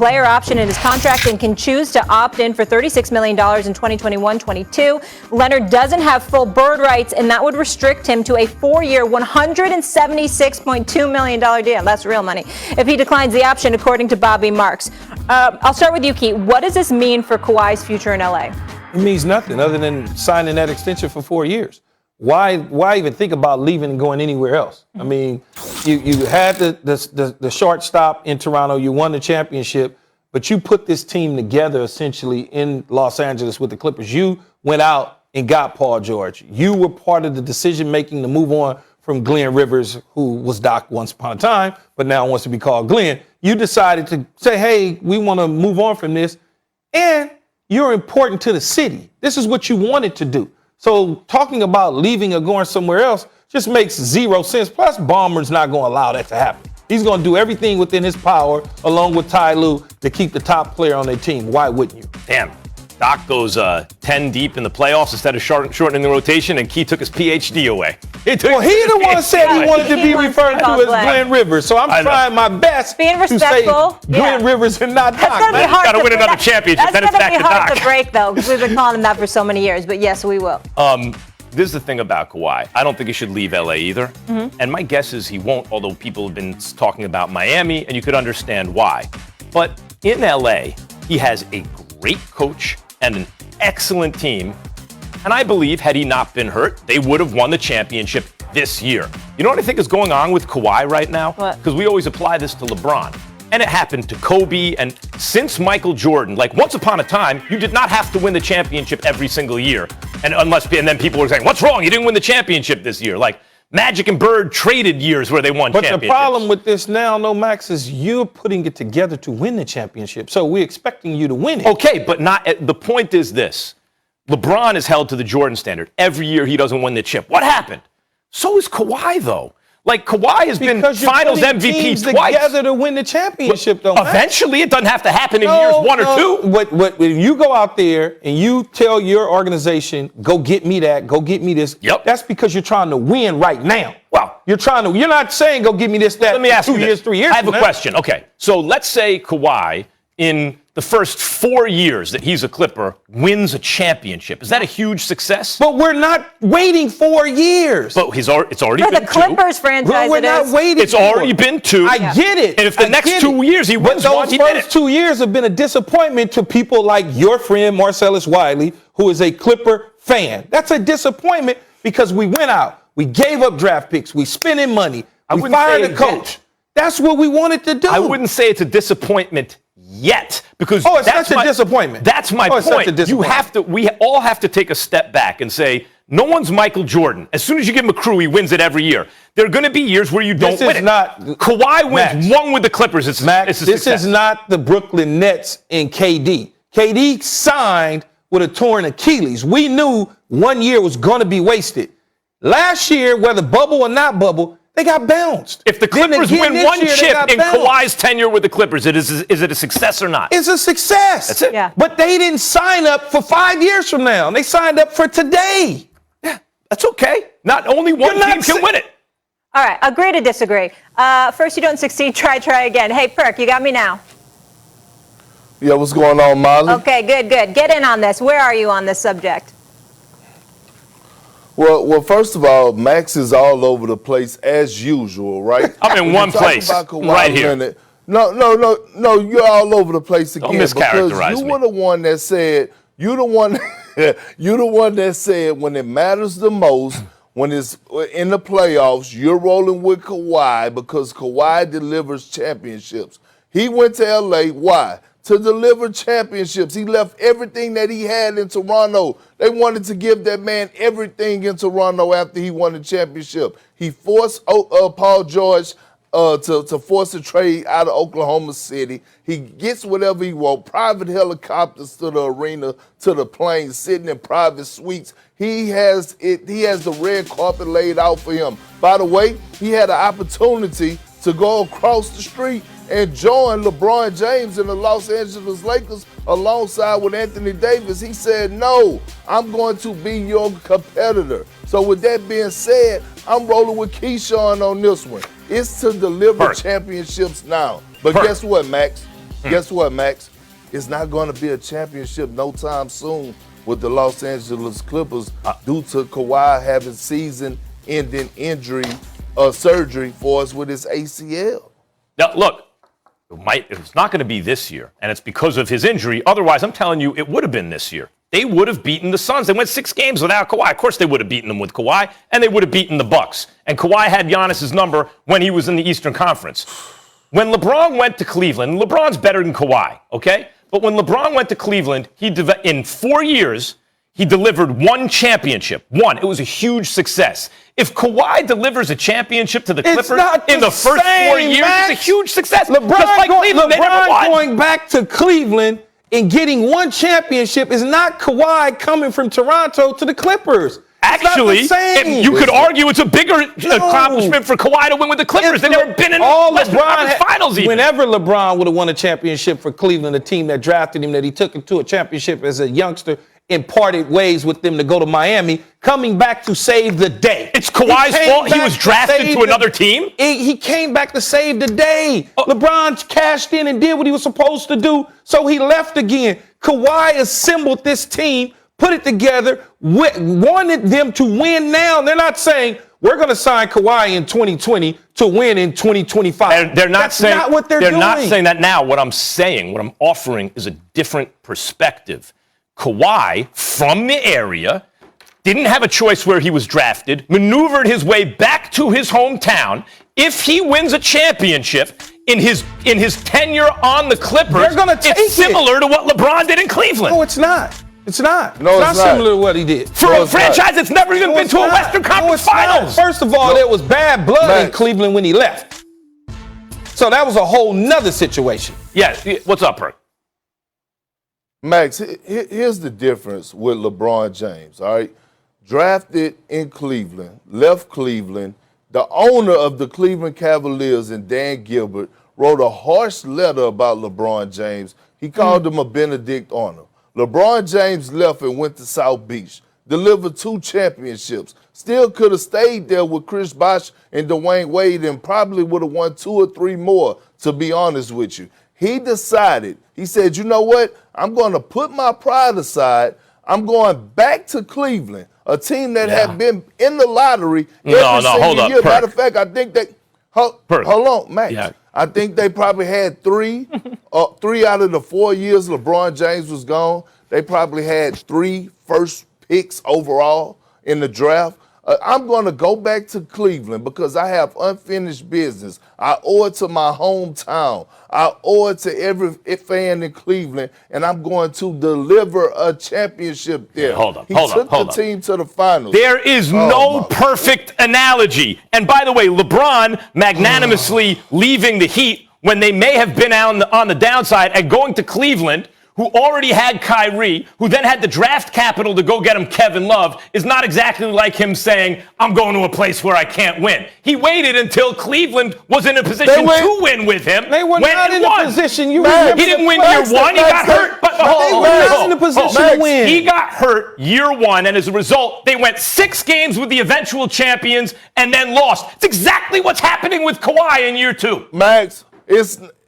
player option in his contract and can choose to opt in for $36 million in 2021-22. Leonard doesn't have full bird rights, and that would restrict him to a 4-year, $176.2 million deal. That's real money. If he declines the option, according to Bobby Marks. I'll start with you, Keith. What does this mean for Kawhi's future in LA? It means nothing other than signing that extension for 4 years. Why even think about leaving and going anywhere else? I mean, you had the short stop in Toronto. You won the championship, but you put this team together essentially in Los Angeles with the Clippers. You went out and got Paul George. You were part of the decision-making to move on from Glenn Rivers, who was Doc once upon a time, but now wants to be called Glenn. You decided to say, hey, we want to move on from this, and you're important to the city. This is what you wanted to do. So talking about leaving or going somewhere else just makes zero sense. Plus, Ballmer's not going to allow that to happen. He's going to do everything within his power, along with Ty Lue, to keep the top player on their team. Why wouldn't you? Damn. Doc goes 10 deep in the playoffs instead of shortening the rotation, and Key took his PhD away. He the one said he wanted to be referred to as Glenn Rivers, so I'm trying my best being respectful. To say Glenn Rivers and not Doc. He's got to win another championship. That's going to be hard to break, though, because we've been calling him that for so many years. But yes, we will. This is the thing about Kawhi. I don't think he should leave LA either. Mm-hmm. And my guess is he won't, although people have been talking about Miami, and you could understand why. But in LA, he has a great coach and an excellent team. And I believe, had he not been hurt, they would have won the championship this year. You know what I think is going on with Kawhi right now? Because we always apply this to LeBron. And it happened to Kobe, and since Michael Jordan, like once upon a time, you did not have to win the championship every single year. And then people were saying, what's wrong? You didn't win the championship this year. Like Magic and Bird traded years where they won championships. But the problem with this now, Max, is you're putting it together to win the championship. So we're expecting you to win it. Okay, but the point is this. LeBron is held to the Jordan standard. Every year he doesn't win the chip. What happened? So is Kawhi, though. Like, Kawhi has been Finals MVP twice. Together to win the championship, though. Eventually, it doesn't have to happen in years 1 or 2. When you go out there and you tell your organization, go get me that, go get me this, that's because you're trying to win right now. Well, you're not saying go get me this, that. Let me ask you 2 years, 3 years. I have a question. Okay, so let's say Kawhi, in the first 4 years that he's a Clipper, wins a championship. Is that a huge success? But we're not waiting 4 years. But it's already for been 2. For the Clippers franchise, we're not waiting. It's already been 2. I get it. And if the next 2 years he wins one, he did it. Those first 2 years have been a disappointment to people like your friend Marcellus Wiley, who is a Clipper fan. That's a disappointment because we went out, we gave up draft picks, we spending money, we fired a coach. That's what we wanted to do. I wouldn't say it's a disappointment yet, because it's such a disappointment. That's my point. We all have to take a step back and say, no one's Michael Jordan. As soon as you give him a crew, he wins it every year. There are going to be years where you don't win it. Kawhi wins one with the Clippers. It's a success. This is not the Brooklyn Nets and KD. KD signed with a torn Achilles. We knew 1 year was going to be wasted. Last year, whether bubble or not bubble, they got bounced. If the Clippers win one chip in Kawhi's tenure with the Clippers, is it a success or not? It's a success. That's it. Yeah. But they didn't sign up for 5 years from now. They signed up for today. Yeah, that's okay. Not only one team can win it. All right, agree to disagree. First you don't succeed, try again. Hey, Perk, you got me now? Yeah, what's going on, Molly? Okay, good. Get in on this. Where are you on this subject? Well, first of all, Max is all over the place as usual, right? I'm in one place, right here. No, you're all over the place again. Don't mischaracterize because you me. were the one that said, you're the one that said when it matters the most, when it's in the playoffs, you're rolling with Kawhi because Kawhi delivers championships. He went to LA, why? To deliver championships. He left everything that he had in Toronto. They wanted to give that man everything in Toronto after he won the championship. He forced Paul George to force a trade out of Oklahoma City. He gets whatever he wants. Private helicopters to the arena, to the plane, sitting in private suites. He has the red carpet laid out for him. By the way, he had an opportunity to go across the street and join LeBron James and the Los Angeles Lakers alongside with Anthony Davis. He said, no, I'm going to be your competitor. So with that being said, I'm rolling with Keyshawn on this one. It's to deliver championships now. But guess what, Max? Guess what, Max? It's not going to be a championship no time soon with the Los Angeles Clippers due to Kawhi having season-ending surgery for us with his ACL. Now, look, it's not going to be this year, and it's because of his injury. Otherwise, I'm telling you, it would have been this year. They would have beaten the Suns. They went 6 games without Kawhi. Of course, they would have beaten them with Kawhi, and they would have beaten the Bucks. And Kawhi had Giannis's number when he was in the Eastern Conference. When LeBron went to Cleveland, LeBron's better than Kawhi, okay? But when LeBron went to Cleveland, in 4 years, he delivered 1 championship. 1. It was a huge success. If Kawhi delivers a championship to the Clippers in the first 4 years, it's a huge success. LeBron going back to Cleveland and getting 1 championship is not Kawhi coming from Toronto to the Clippers. Actually, you could argue it's a bigger accomplishment for Kawhi to win with the Clippers. They've never been in Western Conference Finals even. Whenever LeBron would have won a championship for Cleveland, a team that drafted him, that he took him to a championship as a youngster, and parted ways with them to go to Miami, coming back to save the day. It's Kawhi's fault he was drafted to another team? He came back to save the day. LeBron cashed in and did what he was supposed to do, so he left again. Kawhi assembled this team, put it together, wanted them to win now. They're not saying, we're going to sign Kawhi in 2020 to win in 2025. That's not what they're doing. They're not saying that now. What I'm saying, what I'm offering is a different perspective. Kawhi, from the area, didn't have a choice where he was drafted, maneuvered his way back to his hometown. If he wins a championship in his tenure on the Clippers, it's similar to what LeBron did in Cleveland. No, it's not. It's not. No, it's not similar to what he did. For a franchise that's never even been to a Western Conference Finals. First of all, there was bad blood in Cleveland when he left. So that was a whole nother situation. Yeah. What's up, Perk? Max, here's the difference with LeBron James, all right? Drafted in Cleveland, left Cleveland. The owner of the Cleveland Cavaliers and Dan Gilbert wrote a harsh letter about LeBron James. He called him a Benedict Arnold. LeBron James left and went to South Beach, delivered 2 championships, still could have stayed there with Chris Bosh and Dwayne Wade and probably would have won 2 or 3 more, to be honest with you. He decided, he said, you know what? I'm going to put my pride aside. I'm going back to Cleveland, a team that had been in the lottery every single year. Matter of fact, I think they hold on, Max. Yeah. I think they probably had 3 out of the 4 years LeBron James was gone. They probably had 3 first picks overall in the draft. I'm going to go back to Cleveland because I have unfinished business. I owe it to my hometown. I owe it to every fan in Cleveland, and I'm going to deliver a championship there. He took the team to the finals. There is no perfect analogy. And by the way, LeBron magnanimously leaving the Heat when they may have been on the downside and going to Cleveland, who already had Kyrie, who then had the draft capital to go get him Kevin Love, is not exactly like him saying, I'm going to a place where I can't win. He waited until Cleveland was in a position to win with him. They were not in a position. He didn't win year 1. He got hurt. But they were not in a position to win. He got hurt year 1, and as a result, they went 6 games with the eventual champions and then lost. It's exactly what's happening with Kawhi in year 2. Max,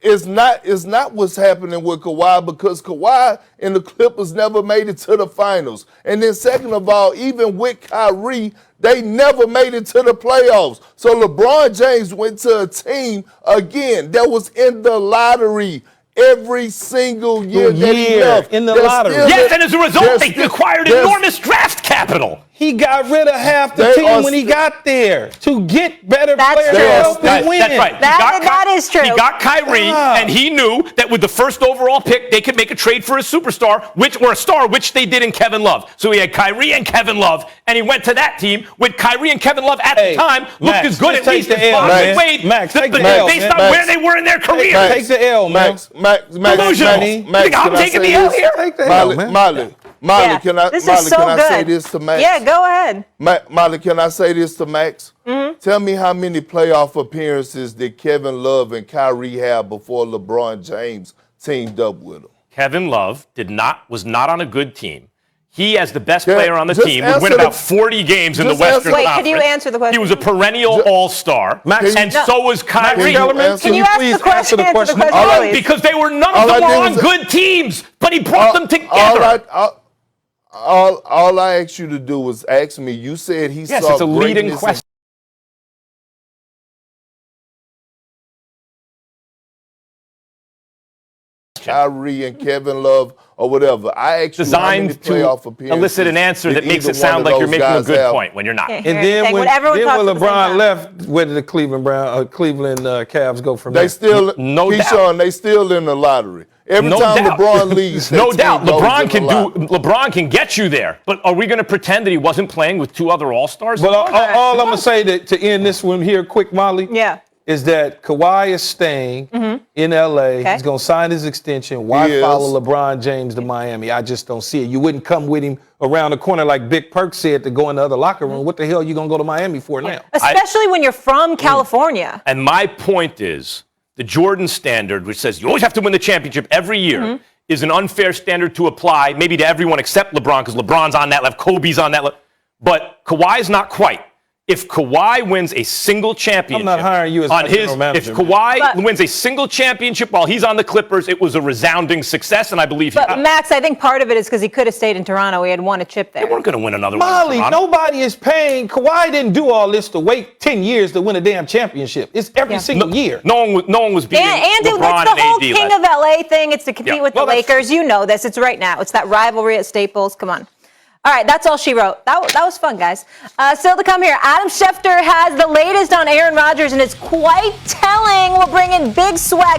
it's not what's happening with Kawhi because Kawhi and the Clippers never made it to the finals. And then second of all, even with Kyrie, they never made it to the playoffs. So LeBron James went to a team, again, that was in the lottery every single year that he left. In the lottery. Yes, and as a result, they acquired enormous draft capital. He got rid of half the team when he got there to get better players to help him win. That's right. That is true. He got Kyrie, and he knew that with the first overall pick, they could make a trade for a superstar, which they did in Kevin Love. So he had Kyrie and Kevin Love, and he went to that team with Kyrie and Kevin Love at the time looked as good at least as Bosh Wade, based on where they were in their career. Take the L, man. Max, I'm taking the L here. Take the L, man. Molly, can I say this to Max? Yeah, go ahead. Molly, can I say this to Max? Mm-hmm. Tell me how many playoff appearances did Kevin Love and Kyrie have before LeBron James teamed up with him? Kevin Love was not on a good team. he, as the best Yeah, player on the just team, would answer win the- about 40 games in the just Western answer- Wait, Conference. could you answer the question? He was a perennial all-star, Max, and no. so was Kyrie. Can you ask please the question? answer the question? All right, please? Because they were none All of them I were did on was- good teams, but he brought them together. All I asked you to do was ask me. You said he Yes, saw it's a leading greatness in question. Kyrie and Kevin Love or whatever. I asked you how many Designed to playoff appearances elicit an answer did that makes either it sound one like of you're those making a guys good have? point when you're not. Yeah. And Here's the then thing, when, when everyone then talks when at the same LeBron time. left, where did the Cleveland Cavs go from They there? still, No doubt. Keyshawn, they still in the lottery. Every No time doubt. LeBron leaves, No that doubt. team goes LeBron in can the lottery. LeBron can get you there. But are we going to pretend that he wasn't playing with two other All-Stars? But all I'm going to say to end this one here quick, Molly, Yeah. is that Kawhi is staying in L.A. Okay. He's going to sign his extension. Why He is. follow LeBron James to Miami? I just don't see it. You wouldn't come with him around the corner like Big Perk said to go in the other locker room. What the hell are you going to go to Miami for now? Especially when you're from California. And my point is, the Jordan standard, which says you always have to win the championship every year, is an unfair standard to apply, maybe to everyone except LeBron, because LeBron's on that left, Kobe's on that left. But Kawhi's not quite. If Kawhi wins a single championship, I'm not hiring you as on my his. general manager, If Kawhi But- wins a single championship while he's on the Clippers, it was a resounding success, and I believe But Max, I think part of it is because he could have stayed in Toronto. He had won a chip there. they weren't going to win another one. in Molly, Toronto. nobody is paying. Kawhi didn't do all this to wait 10 years to win a damn championship. It's every single year. No one was beating And dude, LeBron it's the whole and AD. King last of LA thing. It's to compete Yeah. with the Well, that's- Lakers. You know this. It's right now. It's that rivalry at Staples. Come on. All right, that's all she wrote. That was fun, guys. Still to come here, Adam Schefter has the latest on Aaron Rodgers, and it's quite telling. We'll bring in Big Swag.